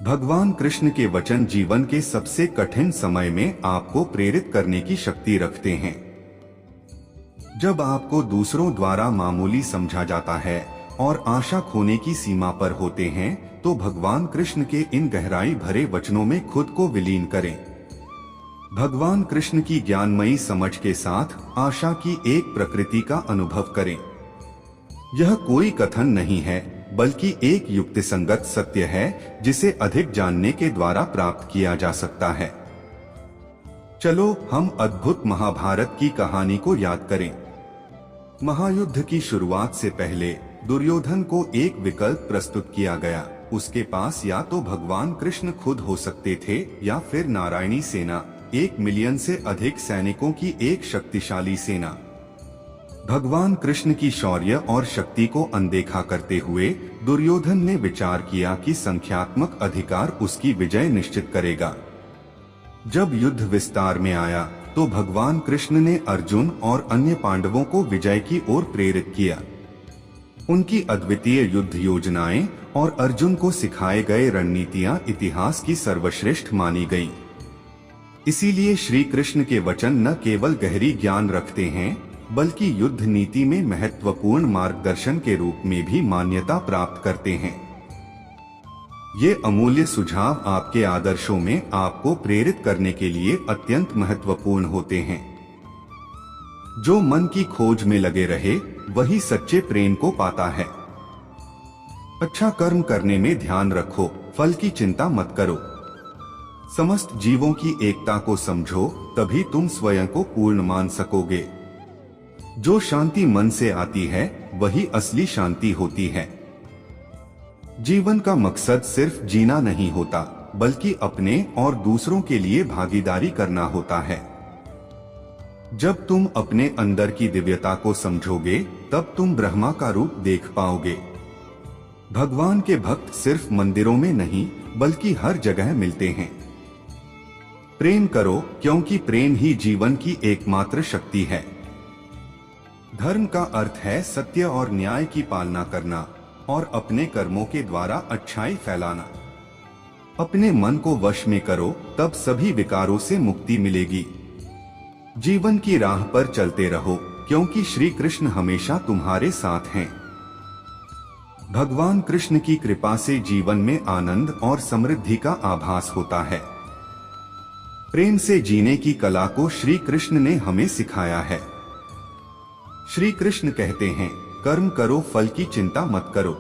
भगवान कृष्ण के वचन जीवन के सबसे कठिन समय में आपको प्रेरित करने की शक्ति रखते हैं। जब आपको दूसरों द्वारा मामूली समझा जाता है और आशा खोने की सीमा पर होते हैं, तो भगवान कृष्ण के इन गहराई भरे वचनों में खुद को विलीन करें। भगवान कृष्ण की ज्ञानमयी समझ के साथ आशा की एक प्रकृति का अनुभव करें। यह कोई कथन नहीं है, बल्कि एक युक्तिसंगत सत्य है जिसे अधिक जानने के द्वारा प्राप्त किया जा सकता है। चलो हम अद्भुत महाभारत की कहानी को याद करें। महायुद्ध की शुरुआत से पहले दुर्योधन को एक विकल्प प्रस्तुत किया गया। उसके पास या तो भगवान कृष्ण खुद हो सकते थे या फिर नारायणी सेना, 1 मिलियन से अधिक सैनिकों की एक शक्तिशाली सेना। भगवान कृष्ण की शौर्य और शक्ति को अनदेखा करते हुए दुर्योधन ने विचार किया कि संख्यात्मक अधिकार उसकी विजय निश्चित करेगा। जब युद्ध विस्तार में आया तो भगवान कृष्ण ने अर्जुन और अन्य पांडवों को विजय की ओर प्रेरित किया। उनकी अद्वितीय युद्ध योजनाएं और अर्जुन को सिखाए गए रणनीतियां इतिहास की सर्वश्रेष्ठ मानी गईं। इसीलिए श्री कृष्ण के वचन न केवल गहरी ज्ञान रखते हैं, बल्कि युद्ध नीति में महत्वपूर्ण मार्गदर्शन के रूप में भी मान्यता प्राप्त करते हैं। ये अमूल्य सुझाव आपके आदर्शों में आपको प्रेरित करने के लिए अत्यंत महत्वपूर्ण होते हैं। जो मन की खोज में लगे रहे, वही सच्चे प्रेम को पाता है। अच्छा कर्म करने में ध्यान रखो, फल की चिंता मत करो। समस्त जीवों की एकता को समझो, तभी तुम स्वयं को पूर्ण मान सकोगे। जो शांति मन से आती है, वही असली शांति होती है। जीवन का मकसद सिर्फ जीना नहीं होता, बल्कि अपने और दूसरों के लिए भागीदारी करना होता है। जब तुम अपने अंदर की दिव्यता को समझोगे, तब तुम ब्रह्मा का रूप देख पाओगे। भगवान के भक्त सिर्फ मंदिरों में नहीं, बल्कि हर जगह मिलते हैं। प्रेम करो, क्योंकि प्रेम ही जीवन की एकमात्र शक्ति है। धर्म का अर्थ है सत्य और न्याय की पालना करना और अपने कर्मों के द्वारा अच्छाई फैलाना। अपने मन को वश में करो, तब सभी विकारों से मुक्ति मिलेगी। जीवन की राह पर चलते रहो, क्योंकि श्री कृष्ण हमेशा तुम्हारे साथ हैं। भगवान कृष्ण की कृपा से जीवन में आनंद और समृद्धि का आभास होता है। प्रेम से जीने की कला को श्री कृष्ण ने हमें सिखाया है। श्री कृष्ण कहते हैं, कर्म करो, फल की चिंता मत करो।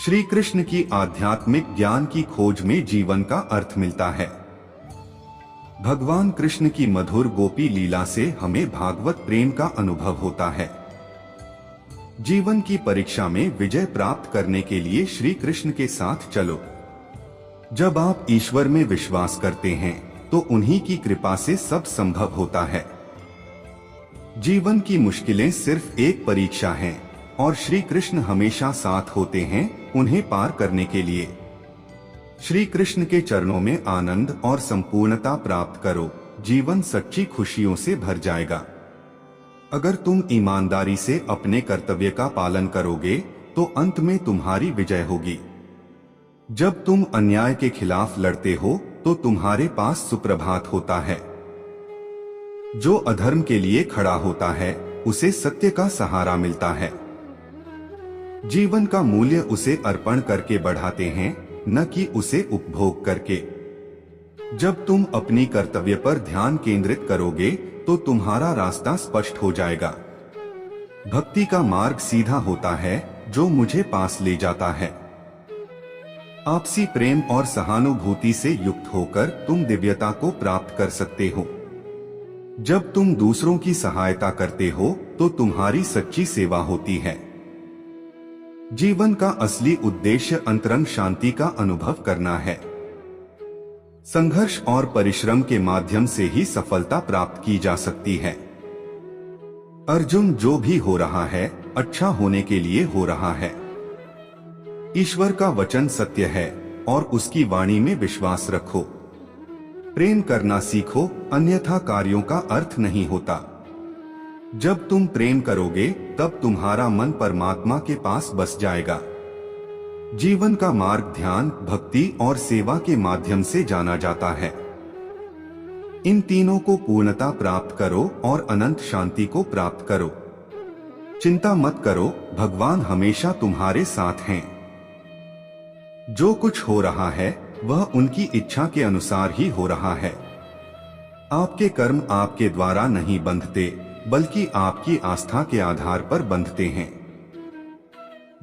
श्री कृष्ण की आध्यात्मिक ज्ञान की खोज में जीवन का अर्थ मिलता है। भगवान कृष्ण की मधुर गोपी लीला से हमें भागवत प्रेम का अनुभव होता है। जीवन की परीक्षा में विजय प्राप्त करने के लिए श्री कृष्ण के साथ चलो। जब आप ईश्वर में विश्वास करते हैं, तो उन्हीं की कृपा से सब संभव होता है। जीवन की मुश्किलें सिर्फ एक परीक्षा हैं, और श्री कृष्ण हमेशा साथ होते हैं उन्हें पार करने के लिए। श्री कृष्ण के चरणों में आनंद और संपूर्णता प्राप्त करो, जीवन सच्ची खुशियों से भर जाएगा। अगर तुम ईमानदारी से अपने कर्तव्य का पालन करोगे, तो अंत में तुम्हारी विजय होगी। जब तुम अन्याय के खिलाफ लड़ते हो, तो तुम्हारे पास सुप्रभात होता है। जो अधर्म के लिए खड़ा होता है, उसे सत्य का सहारा मिलता है। जीवन का मूल्य उसे अर्पण करके बढ़ाते हैं, न कि उसे उपभोग करके। जब तुम अपनी कर्तव्य पर ध्यान केंद्रित करोगे, तो तुम्हारा रास्ता स्पष्ट हो जाएगा। भक्ति का मार्ग सीधा होता है, जो मुझे पास ले जाता है। आपसी प्रेम और सहानुभूति से युक्त होकर तुम दिव्यता को प्राप्त कर सकते हो। जब तुम दूसरों की सहायता करते हो, तो तुम्हारी सच्ची सेवा होती है। जीवन का असली उद्देश्य अंतरंग शांति का अनुभव करना है। संघर्ष और परिश्रम के माध्यम से ही सफलता प्राप्त की जा सकती है। अर्जुन, जो भी हो रहा है, अच्छा होने के लिए हो रहा है। ईश्वर का वचन सत्य है, और उसकी वाणी में विश्वास रखो। प्रेम करना सीखो, अन्यथा कार्यों का अर्थ नहीं होता। जब तुम प्रेम करोगे, तब तुम्हारा मन परमात्मा के पास बस जाएगा। जीवन का मार्ग ध्यान, भक्ति और सेवा के माध्यम से जाना जाता है। इन तीनों को पूर्णता प्राप्त करो और अनंत शांति को प्राप्त करो। चिंता मत करो, भगवान हमेशा तुम्हारे साथ हैं। जो कुछ हो रहा है वह उनकी इच्छा के अनुसार ही हो रहा है। आपके कर्म आपके द्वारा नहीं बंधते, बल्कि आपकी आस्था के आधार पर बंधते हैं।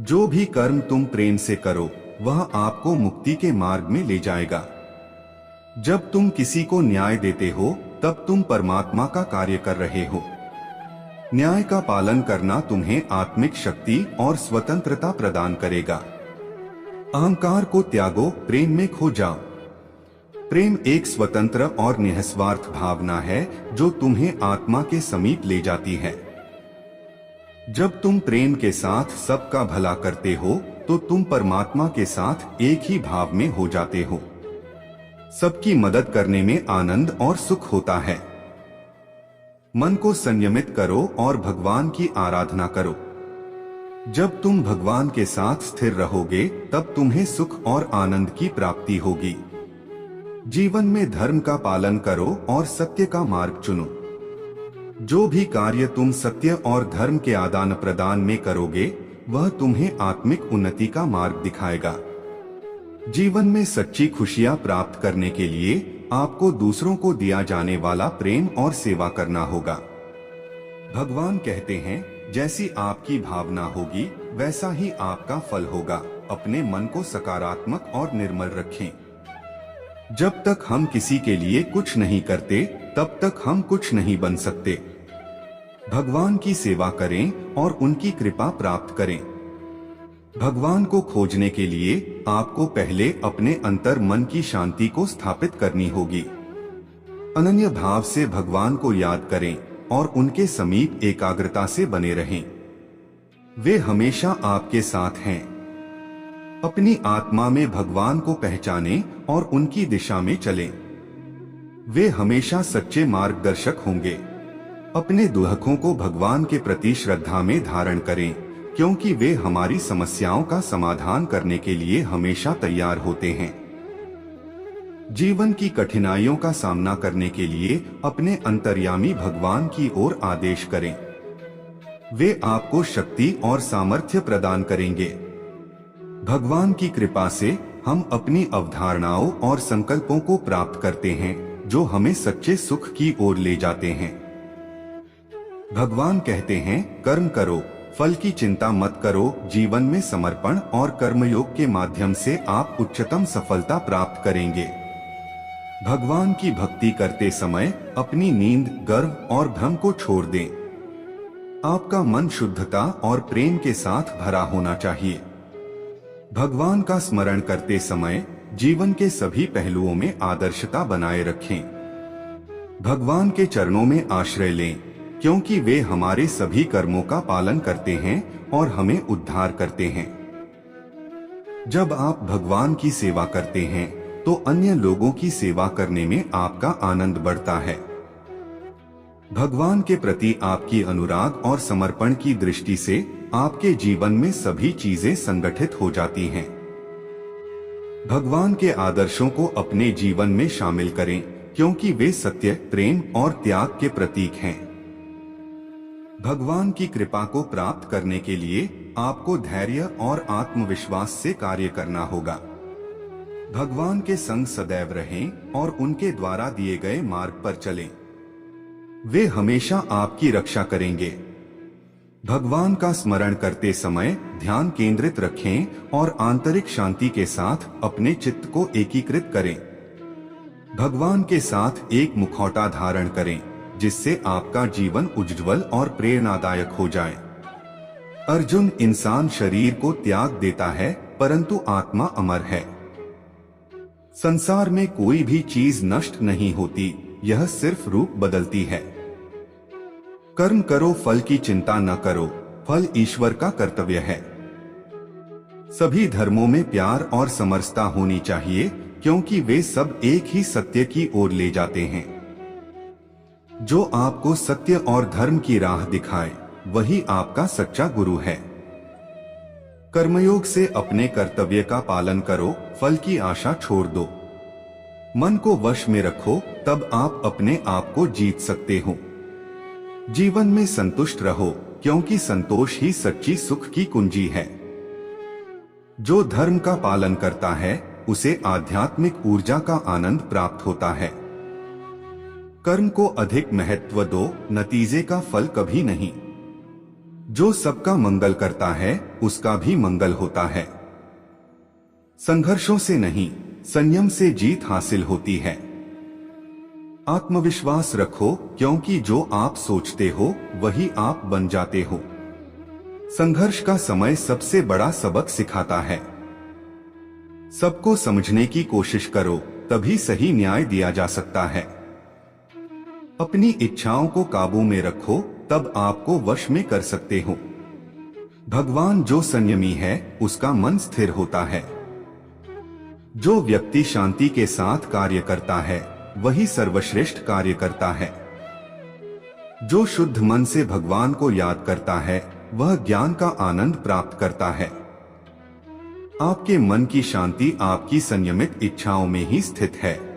जो भी कर्म तुम प्रेम से करो वह आपको मुक्ति के मार्ग में ले जाएगा। जब तुम किसी को न्याय देते हो तब तुम परमात्मा का कार्य कर रहे हो। न्याय का पालन करना तुम्हें आत्मिक शक्ति और स्वतंत्रता प्रदान करेगा। अहंकार को त्यागो, प्रेम में खो जाओ। प्रेम एक स्वतंत्र और निस्वार्थ भावना है जो तुम्हें आत्मा के समीप ले जाती है। जब तुम प्रेम के साथ सबका भला करते हो तो तुम परमात्मा के साथ एक ही भाव में हो जाते हो। सबकी मदद करने में आनंद और सुख होता है। मन को संयमित करो और भगवान की आराधना करो। जब तुम भगवान के साथ स्थिर रहोगे तब तुम्हें सुख और आनंद की प्राप्ति होगी। जीवन में धर्म का पालन करो और सत्य का मार्ग चुनो। जो भी कार्य तुम सत्य और धर्म के आदान प्रदान में करोगे वह तुम्हें आत्मिक उन्नति का मार्ग दिखाएगा। जीवन में सच्ची खुशियां प्राप्त करने के लिए आपको दूसरों को दिया जाने वाला प्रेम और सेवा करना होगा। भगवान कहते हैं, जैसी आपकी भावना होगी वैसा ही आपका फल होगा। अपने मन को सकारात्मक और निर्मल रखें। जब तक हम किसी के लिए कुछ नहीं करते तब तक हम कुछ नहीं बन सकते। भगवान की सेवा करें और उनकी कृपा प्राप्त करें। भगवान को खोजने के लिए आपको पहले अपने अंतर मन की शांति को स्थापित करनी होगी। अनन्य भाव से भगवान को याद करें और उनके समीप एकाग्रता से बने रहें। वे हमेशा आपके साथ हैं। अपनी आत्मा में भगवान को पहचानें और उनकी दिशा में चलें। वे हमेशा सच्चे मार्गदर्शक होंगे। अपने दुखों को भगवान के प्रति श्रद्धा में धारण करें, क्योंकि वे हमारी समस्याओं का समाधान करने के लिए हमेशा तैयार होते हैं। जीवन की कठिनाइयों का सामना करने के लिए अपने अंतर्यामी भगवान की ओर आदेश करें। वे आपको शक्ति और सामर्थ्य प्रदान करेंगे। भगवान की कृपा से हम अपनी अवधारणाओं और संकल्पों को प्राप्त करते हैं जो हमें सच्चे सुख की ओर ले जाते हैं। भगवान कहते हैं, कर्म करो, फल की चिंता मत करो। जीवन में समर्पण और कर्मयोग के माध्यम से आप उच्चतम सफलता प्राप्त करेंगे। भगवान की भक्ति करते समय अपनी नींद, गर्व और भ्रम को छोड़ दें। आपका मन शुद्धता और प्रेम के साथ भरा होना चाहिए। भगवान का स्मरण करते समय जीवन के सभी पहलुओं में आदर्शता बनाए रखें। भगवान के चरणों में आश्रय लें, क्योंकि वे हमारे सभी कर्मों का पालन करते हैं और हमें उद्धार करते हैं। जब आप भगवान की सेवा करते हैं तो अन्य लोगों की सेवा करने में आपका आनंद बढ़ता है। भगवान के प्रति आपकी अनुराग और समर्पण की दृष्टि से आपके जीवन में सभी चीजें संगठित हो जाती हैं। भगवान के आदर्शों को अपने जीवन में शामिल करें, क्योंकि वे सत्य, प्रेम और त्याग के प्रतीक हैं। भगवान की कृपा को प्राप्त करने के लिए आपको धैर्य और आत्मविश्वास से कार्य करना होगा। भगवान के संग सदैव रहें और उनके द्वारा दिए गए मार्ग पर चलें। वे हमेशा आपकी रक्षा करेंगे। भगवान का स्मरण करते समय ध्यान केंद्रित रखें और आंतरिक शांति के साथ अपने चित्त को एकीकृत करें। भगवान के साथ एक मुखौटा धारण करें, जिससे आपका जीवन उज्ज्वल और प्रेरणादायक हो जाए। अर्जुन, इंसान शरीर को त्याग देता है परंतु आत्मा अमर है। संसार में कोई भी चीज नष्ट नहीं होती, यह सिर्फ रूप बदलती है। कर्म करो, फल की चिंता न करो, फल ईश्वर का कर्तव्य है। सभी धर्मों में प्यार और समरसता होनी चाहिए, क्योंकि वे सब एक ही सत्य की ओर ले जाते हैं। जो आपको सत्य और धर्म की राह दिखाए वही आपका सच्चा गुरु है। कर्मयोग से अपने कर्तव्य का पालन करो, फल की आशा छोड़ दो। मन को वश में रखो, तब आप अपने आप को जीत सकते हो। जीवन में संतुष्ट रहो, क्योंकि संतोष ही सच्ची सुख की कुंजी है। जो धर्म का पालन करता है उसे आध्यात्मिक ऊर्जा का आनंद प्राप्त होता है। कर्म को अधिक महत्व दो, नतीजे का फल कभी नहीं। जो सबका मंगल करता है उसका भी मंगल होता है। संघर्षों से नहीं, संयम से जीत हासिल होती है। आत्मविश्वास रखो, क्योंकि जो आप सोचते हो वही आप बन जाते हो। संघर्ष का समय सबसे बड़ा सबक सिखाता है। सबको समझने की कोशिश करो, तभी सही न्याय दिया जा सकता है। अपनी इच्छाओं को काबू में रखो, तब आपको वश में कर सकते हो। भगवान जो संयमी है उसका मन स्थिर होता है। जो व्यक्ति शांति के साथ कार्य करता है वही सर्वश्रेष्ठ कार्य करता है। जो शुद्ध मन से भगवान को याद करता है वह ज्ञान का आनंद प्राप्त करता है। आपके मन की शांति आपकी संयमित इच्छाओं में ही स्थित है।